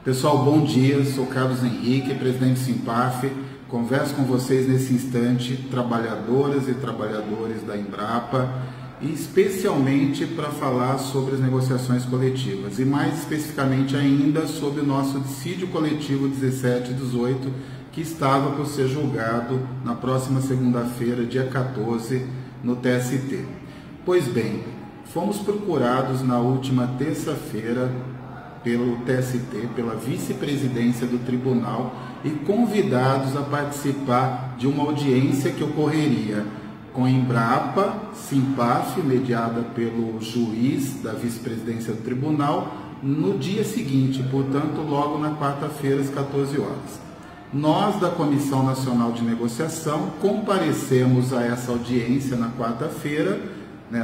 Pessoal, bom dia, sou Carlos Henrique, presidente do Simpaf. Converso com vocês nesse instante, trabalhadoras e trabalhadores da Embrapa, e especialmente para falar sobre as negociações coletivas e mais especificamente ainda sobre o nosso dissídio coletivo 17 e 18, que estava por ser julgado na próxima segunda-feira, dia 14, no TST. Pois bem, fomos procurados na última terça-feira pelo TST, pela vice-presidência do tribunal, e convidados a participar de uma audiência que ocorreria com a Embrapa, Simpaf, mediada pelo juiz da vice-presidência do tribunal, no dia seguinte, portanto, logo na quarta-feira, às 14 horas. Nós, da Comissão Nacional de Negociação, comparecemos a essa audiência na quarta-feira,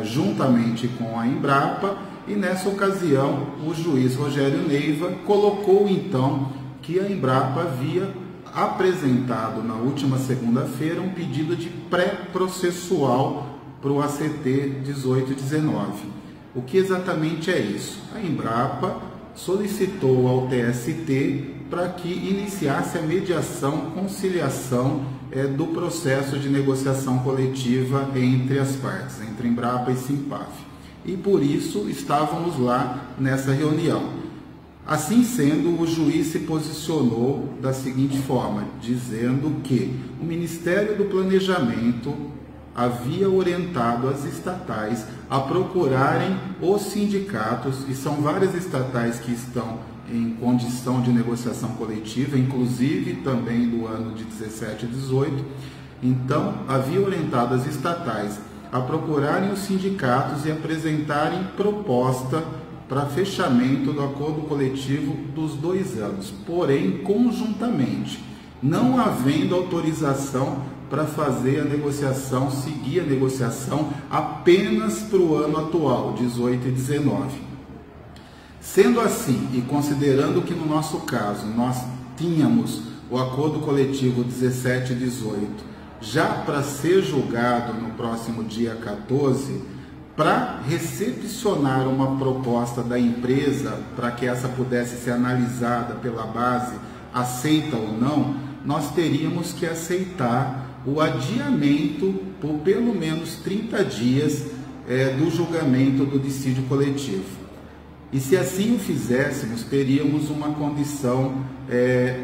juntamente com a Embrapa, e nessa ocasião o juiz Rogério Neiva colocou então que a Embrapa havia apresentado na última segunda-feira um pedido de pré-processual para o ACT 18 e 19. O que exatamente é isso? A Embrapa solicitou ao TST para que iniciasse a mediação, conciliação do processo de negociação coletiva entre as partes, entre Embrapa e Simpaf. E por isso estávamos lá nessa reunião. Assim sendo, o juiz se posicionou da seguinte forma, dizendo que o Ministério do Planejamento havia orientado as estatais a procurarem os sindicatos, e são várias estatais que estão em condição de negociação coletiva, inclusive também do ano de 17 e 18, então havia orientado as estatais a procurarem os sindicatos e apresentarem proposta para fechamento do acordo coletivo dos 2 anos, porém conjuntamente, não havendo autorização para fazer a negociação, seguir a negociação apenas para o ano atual, 18 e 19. Sendo assim, e considerando que no nosso caso nós tínhamos o acordo coletivo 17 e 18 já para ser julgado no próximo dia 14, para recepcionar uma proposta da empresa para que essa pudesse ser analisada pela base, aceita ou não, nós teríamos que aceitar o adiamento por pelo menos 30 dias do julgamento do dissídio coletivo. E se assim o fizéssemos, teríamos uma condição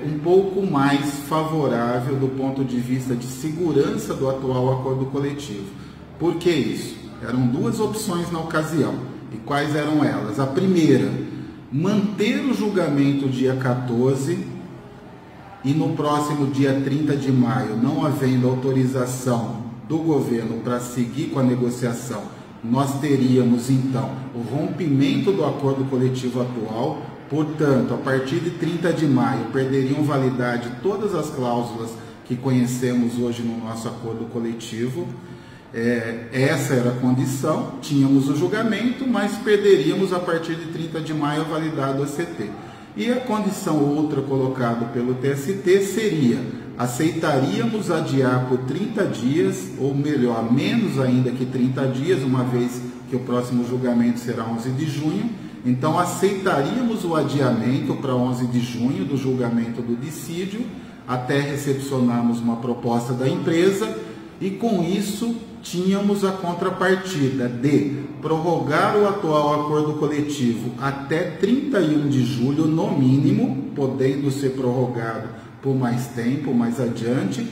um pouco mais favorável do ponto de vista de segurança do atual acordo coletivo. Por que isso? Eram 2 opções na ocasião. E quais eram elas? A primeira, manter o julgamento dia 14 e no próximo dia 30 de maio, não havendo autorização do governo para seguir com a negociação, nós teríamos então o rompimento do acordo coletivo atual. Portanto, a partir de 30 de maio perderiam validade todas as cláusulas que conhecemos hoje no nosso acordo coletivo. Essa era a condição, tínhamos o julgamento, mas perderíamos a partir de 30 de maio a validade do ACT. E a condição outra colocada pelo TST seria: aceitaríamos adiar por 30 dias, ou melhor, menos ainda que 30 dias, uma vez que o próximo julgamento será 11 de junho. Então, aceitaríamos o adiamento para 11 de junho do julgamento do dissídio, até recepcionarmos uma proposta da empresa, e com isso tínhamos a contrapartida de prorrogar o atual acordo coletivo até 31 de julho, no mínimo, podendo ser prorrogado por mais tempo, mais adiante,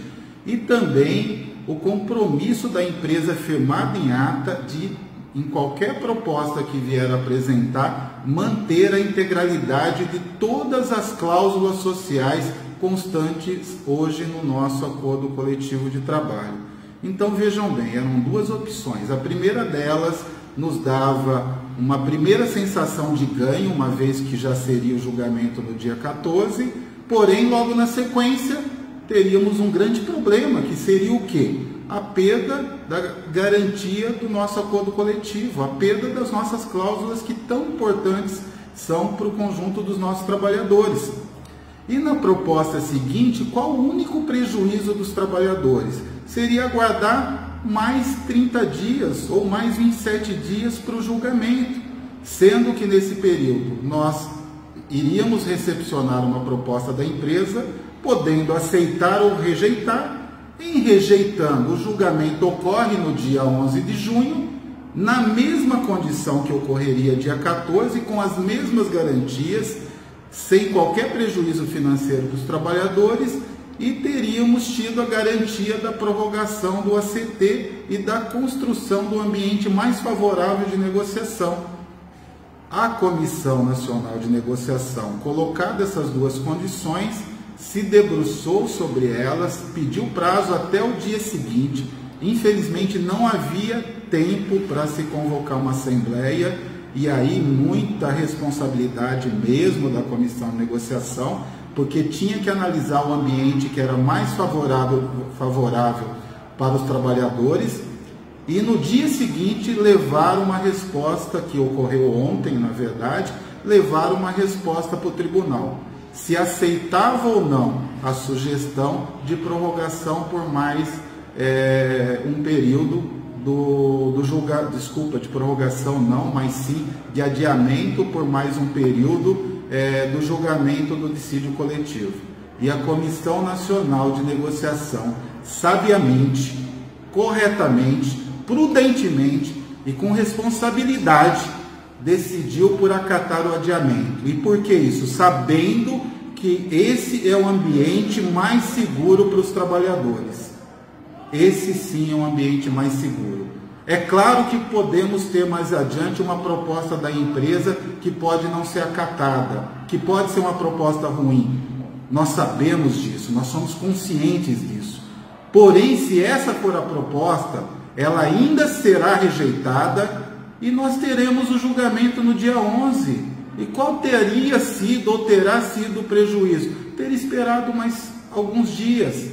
e também o compromisso da empresa firmado em ata de, em qualquer proposta que vier apresentar, manter a integralidade de todas as cláusulas sociais constantes hoje no nosso acordo coletivo de trabalho. Então vejam bem, eram 2 opções. A primeira delas nos dava uma primeira sensação de ganho, uma vez que já seria o julgamento no dia 14, porém logo na sequência teríamos um grande problema, que seria o quê? A perda da garantia do nosso acordo coletivo, a perda das nossas cláusulas que tão importantes são para o conjunto dos nossos trabalhadores. E na proposta seguinte, qual o único prejuízo dos trabalhadores? Seria aguardar mais 30 dias ou mais 27 dias para o julgamento, sendo que nesse período nós iríamos recepcionar uma proposta da empresa, podendo aceitar ou rejeitar. Em rejeitando, o julgamento ocorre no dia 11 de junho, na mesma condição que ocorreria dia 14, com as mesmas garantias, sem qualquer prejuízo financeiro dos trabalhadores, e teríamos tido a garantia da prorrogação do ACT e da construção do ambiente mais favorável de negociação. A Comissão Nacional de Negociação, colocadas essas duas condições, se debruçou sobre elas, pediu prazo até o dia seguinte. Infelizmente não havia tempo para se convocar uma assembleia, e aí muita responsabilidade mesmo da Comissão de Negociação, porque tinha que analisar o ambiente que era mais favorável para os trabalhadores, e no dia seguinte levar uma resposta, que ocorreu ontem na verdade, levar uma resposta para o tribunal, se aceitava ou não a sugestão de prorrogação por mais um período de prorrogação não, mas sim de adiamento por mais um período do julgamento do dissídio coletivo. E a Comissão Nacional de Negociação, sabiamente, corretamente, prudentemente e com responsabilidade, decidiu por acatar o adiamento. E por que isso? Sabendo que esse é o ambiente mais seguro para os trabalhadores. Esse sim é um ambiente mais seguro. É claro que podemos ter mais adiante uma proposta da empresa que pode não ser acatada, que pode ser uma proposta ruim. Nós sabemos disso, nós somos conscientes disso. Porém, se essa for a proposta, ela ainda será rejeitada e nós teremos o julgamento no dia 11. E qual teria sido ou terá sido o prejuízo? Ter esperado mais alguns dias.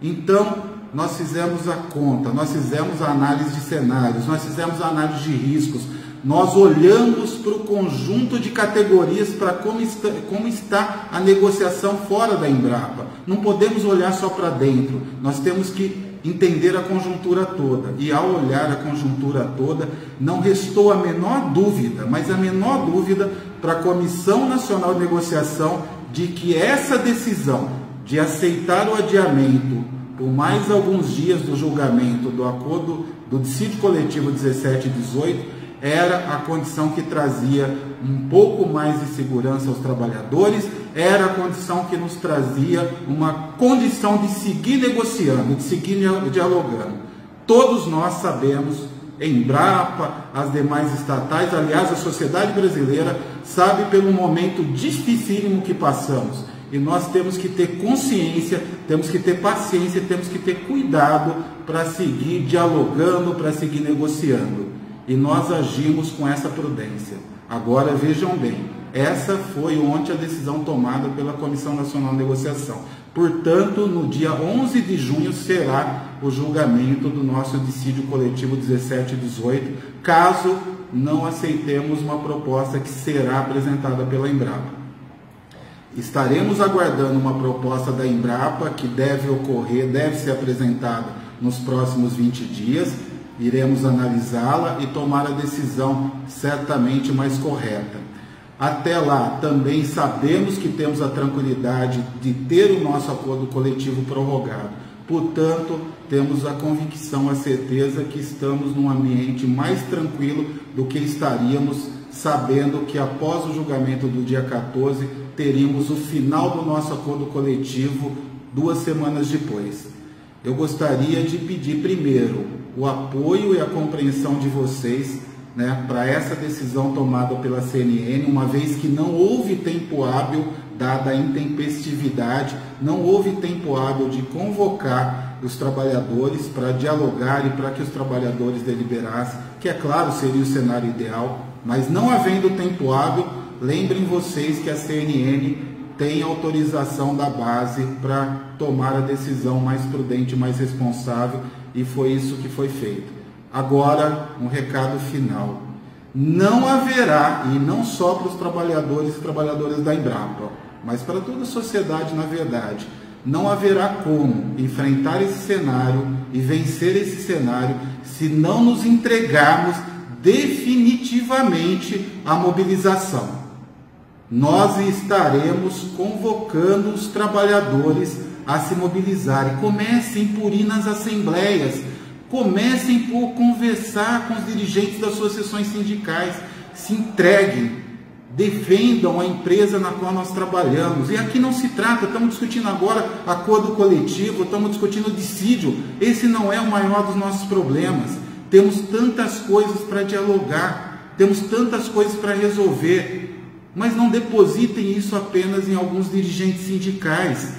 Então, nós fizemos a conta, nós fizemos a análise de cenários, nós fizemos a análise de riscos, nós olhamos para o conjunto de categorias, para como está a negociação fora da Embrapa. Não podemos olhar só para dentro, nós temos que entender a conjuntura toda. E ao olhar a conjuntura toda, não restou a menor dúvida, mas a menor dúvida para a Comissão Nacional de Negociação de que essa decisão de aceitar o adiamento por mais alguns dias do julgamento do acordo do dissídio coletivo 17 e 18 era a condição que trazia um pouco mais de segurança aos trabalhadores, era a condição que nos trazia uma condição de seguir negociando, de seguir dialogando. Todos nós sabemos, Embrapa, as demais estatais, aliás, a sociedade brasileira sabe pelo momento dificílimo que passamos. E nós temos que ter consciência, temos que ter paciência, temos que ter cuidado para seguir dialogando, para seguir negociando. E nós agimos com essa prudência. Agora vejam bem, essa foi ontem a decisão tomada pela Comissão Nacional de Negociação. Portanto, no dia 11 de junho será o julgamento do nosso dissídio coletivo 17 e 18, caso não aceitemos uma proposta que será apresentada pela Embrapa. Estaremos aguardando uma proposta da Embrapa que deve ocorrer, deve ser apresentada nos próximos 20 dias. Iremos analisá-la e tomar a decisão certamente mais correta. Até lá, também sabemos que temos a tranquilidade de ter o nosso acordo coletivo prorrogado. Portanto, temos a convicção, a certeza que estamos num ambiente mais tranquilo do que estaríamos sabendo que após o julgamento do dia 14, teríamos o final do nosso acordo coletivo 2 semanas depois. Eu gostaria de pedir primeiro o apoio e a compreensão de vocês, para essa decisão tomada pela CNN, uma vez que não houve tempo hábil, dada a intempestividade, não houve tempo hábil de convocar os trabalhadores para dialogar e para que os trabalhadores deliberassem, que é claro seria o cenário ideal, mas não havendo tempo hábil, lembrem vocês que a CNN tem autorização da base para tomar a decisão mais prudente, mais responsável, e foi isso que foi feito. Agora, um recado final. Não haverá, e não só para os trabalhadores e trabalhadoras da Embrapa, mas para toda a sociedade, na verdade, não haverá como enfrentar esse cenário e vencer esse cenário se não nos entregarmos definitivamente à mobilização. nós estaremos convocando os trabalhadores a se mobilizarem. Comecem por ir nas assembleias, comecem por conversar com os dirigentes das suas seções sindicais, se entreguem, defendam a empresa na qual nós trabalhamos. E aqui não se trata, estamos discutindo agora acordo coletivo, estamos discutindo dissídio. Esse não é o maior dos nossos problemas. Temos tantas coisas para dialogar, temos tantas coisas para resolver, mas não depositem isso apenas em alguns dirigentes sindicais.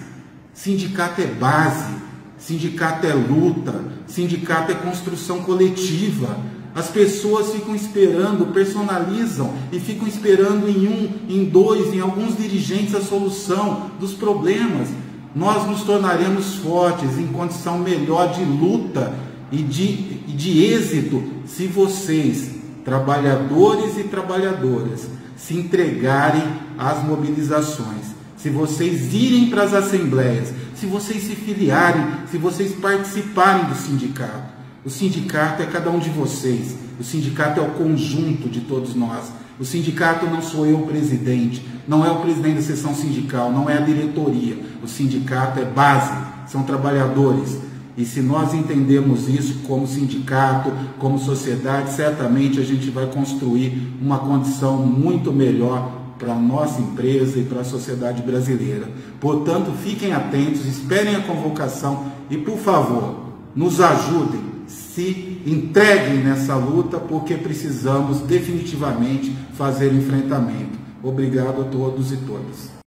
Sindicato é base, sindicato é luta, sindicato é construção coletiva. As pessoas ficam esperando, personalizam e ficam esperando em um, em dois, em alguns dirigentes a solução dos problemas. Nós nos tornaremos fortes, em condição melhor de luta e de êxito, se vocês, trabalhadores e trabalhadoras, se entregarem às mobilizações, se vocês irem para as assembleias, se vocês se filiarem, se vocês participarem do sindicato. O sindicato é cada um de vocês, o sindicato é o conjunto de todos nós. O sindicato não sou eu o presidente, não é o presidente da seção sindical, não é a diretoria. O sindicato é base, são trabalhadores. E se nós entendemos isso como sindicato, como sociedade, certamente a gente vai construir uma condição muito melhor para a nossa empresa e para a sociedade brasileira. Portanto, fiquem atentos, esperem a convocação e, por favor, nos ajudem, se entreguem nessa luta, porque precisamos definitivamente fazer enfrentamento. Obrigado a todos e todas.